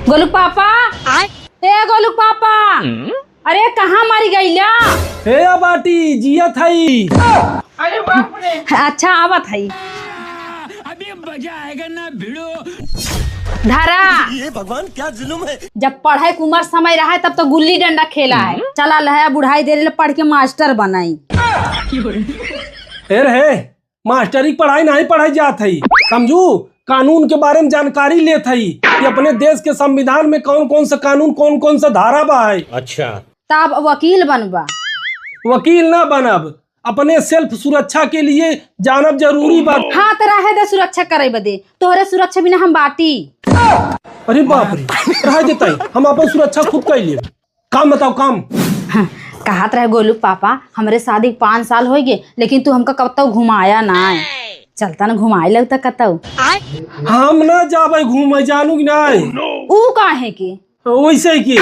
गोलू पापा ए गोलू पापा अरे कहाँ मारी गईला? हे बाटी जिया थाई। अरे बाप रे। अच्छा आवत है अभी मजा आएगा ना भिड़ो। धारा ये भगवान क्या जुल्म है। जब पढ़ाई के उम्र समय रहा है तब तो गुल्ली डंडा खेला है। चला लहया बुढ़ाई दे रहे पढ़ के मास्टर बनाई। हे मास्टरी पढ़ाई नहीं पढ़ाई जात है, समझू कानून के बारे में जानकारी लेत है कि अपने देश के संविधान में कौन कौन सा कानून कौन कौन सा धारा बा है। अच्छा तब वकील बनबा। वकील ना बनब, अपने सेल्फ सुरक्षा के लिए जानब जरूरी बा। हाँ तो रहे दे सुरक्षा करे बदे, तोहरे सुरक्षा बिना हम बाटी। अरे बाप रे, रह देता हम अपन सुरक्षा खुद कर लिए। काम बताओ काम। हाँ, कहत रहे गोलू पापा हमरे शादी 5 साल हो गए लेकिन तू हमका कब तक घुमाया ना। चलता ना घुमाए लगता कतौ। हम ना जाबे घूमे, जानू कि नहीं। ऊ काहे के? वैसे की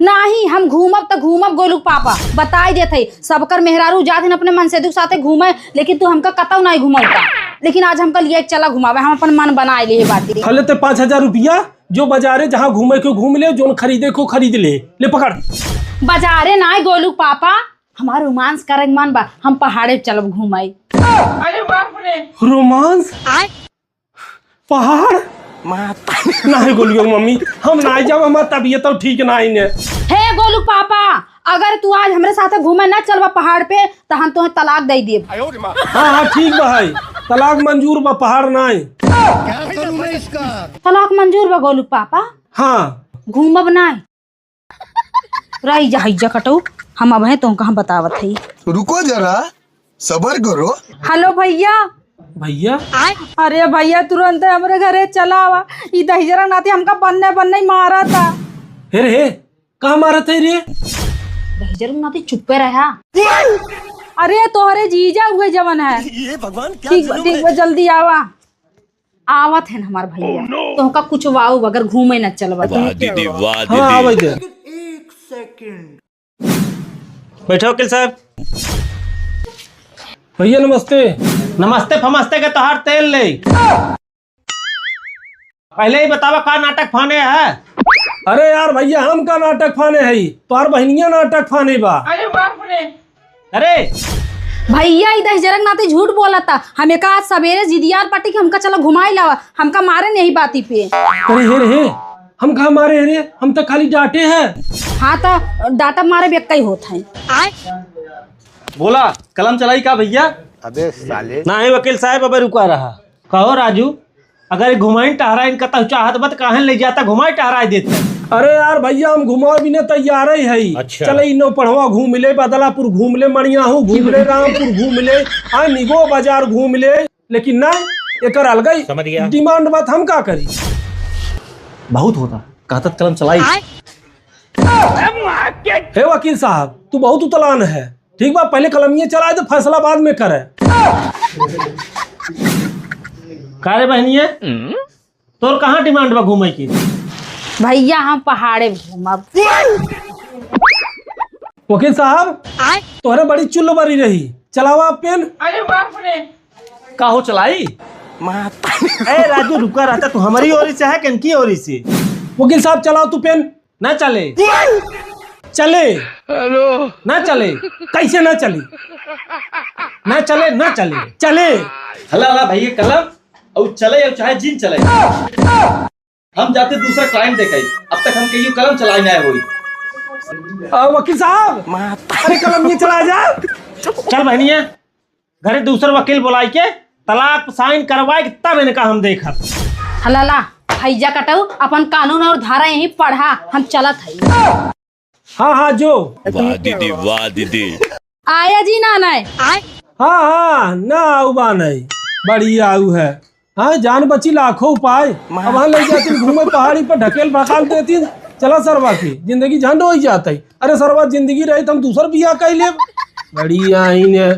नहीं हम घूमब तो घूमब गोलू पापा, बताई देते सबकर मेहरारू जात हैं अपने मन से दुख साथे घूमे, लेकिन तू हमका कतौ नहीं घुमाता। लेकिन आज हमका लिए चला घुमावे, हम अपन मन बनाए लिए बात। हले ते 5000 रुपया जो बाजारे जहाँ घूमे को घूम ले, जो खरीदे को खरीद ले पकड़। बाजारे ना गोलू पापा, हमारा रोमांस करे मन बा, हम पहाड़े चलब घुमाई। अरे बाप रे। रोमांस पहाड़ नहीं गोलियो मम्मी, हम नहीं जाब, हमार तबीयत तो ठीक नहीं है। हे गोलू पापा अगर तू आज हमरे साथ घूमे ना चलबा पहाड़ पे तो हम तुम्हें तलाक दे दिए। हाँ ठीक बा है, तलाक मंजूर बा, पहाड़ नहीं। क्या करूं मैं इसका। तलाक मंजूर बा गोलू पापा। हाँ घूमब नहीं रही जा कटो, हम अब हैं तुमको हम बतावत है। रुको जरा सबर करो। हेलो भैया। भैया अरे भैया तुरंत हमारे घरे चला आवा, ई दहिजरा नाती हमका बनने मारा था। हे कहाँ मारा थे रे? दहिजरा नाती चुप्पे रहा। अरे तोहरे जीजा हुए जवन है। ये भगवान क्या ठीक जुल्म ठीक है। जल्दी आवा। आवत है हमार भैया। तुमका कुछ वाऊ अगर घूमे न चलवा। दीदी वाह हाँ आवे दे। बैठो वकील साहब। भैया नमस्ते। नमस्ते फमस्ते के तोहार तेल ले। पहले ही बतावा का नाटक फाने है। अरे यार भैया हम का नाटक फाने है, तोहार बहनिया नाटक फाने बा। अरे बाप रे। अरे भैया ई दहिजरक नाती झूठ बोला था। हमें कहा सवेरे जिदियार पार्टी के हमका चलो घुमाई लावा, हमका मारे नहीं बाती पे। अरे हे हम कहा मारे रे, हम तो खाली डांटे हैं। हाँ तो डाटा मारे भी कई होता है। बोला कलम चलाई का भैया। अबे साले। नहीं वकील साहब अब रुका रहा। कहो राजू, अगर घुमाई टहरा इनका तो चाहत बत काहे ले जाता, घुमाई टहरा देते। अरे यार भैया हम घुमा भी ना तैयार ही है। अच्छा। चले इनो पढ़वा घूम ले, बदलापुर घूम ले, मणियाहू घूम ले, रामपुर घूम ले, हाँ निगो बाजार घूम ले, लेकिन ना एकर अलग समझ गया। डिमांड बात हम का करी। बहुत होता कहता कलम चलाई। हे वकील साहब तू बहुत उतलान है। ठीक बा पहले कलमिया चलाए तो फैसला बाद में करे। का रे बहनिए, तोर कहाँ डिमांड बा घूमे की? भैया हम पहाड़े घूमब। वकील साहब तोहरे बड़ी चुल्ल बरी रही, चलावा पेन। अरे बाप रे। का हो चलाई? ए राजू रुका रहता, तू हमारी ओर से है कि इनकी ओर से? वकील साहब चलाओ तू पेन। ना चले चले ना चले कैसे ना चली? ना चले ना चले चले हला हला भैया कलम और चले और चाहे जिन चले। हम जाते दूसरा क्लाइंट देखे, अब तक हम कहियो कलम चलाई ना हुई। वकील साहब अरे कलमिया चला जा। चल बहनिया घरे दूसरा वकील बुलाई के तलाक साइन करवाए तब इनका हम देखा। हलाला भैया कटऊ अपन कानून और धारा यही पढ़ा, हम चलत है। हाँ जो वाह दीदी आया जी ना नहीं। हाँ ना उबा नहीं, बड़ी आऊ है। हाँ जान बची लाखों उपाय। अब वहाँ ले जाती घूमे पहाड़ी पर ढकेल भकाल देती, चला सरवा की जिंदगी झंड हो ही जाता है। अरे सरवा जिंदगी रही तो हम दूसर बिया कह ले। बड़ी आई ने